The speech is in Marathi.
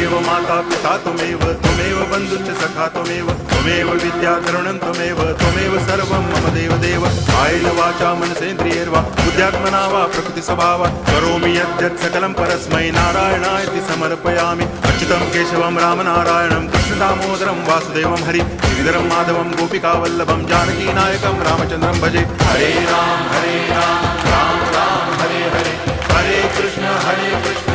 देव माता पिता त्वमेव त्वमेव बन्धुश्च सखा त्वमेव विद्या द्रविणं त्वमेव सर्वं मम देव कायेन वाचा मनसेन्द्रियैर्वा बुद्ध्यात्मना वा प्रकृतिस्वभावात् करोमि यद्यत् सकलं परस्मै नारायणायति समर्पयामि अच्युतं केशवं रामनारायणं कृष्णदामोदरं वासुदेवं हरि गिरिधरं माधवं गोपिकावल्लभं जानकीनायकं रामचन्द्रं भजे हरे राम राम राम हरे हरे हरे कृष्ण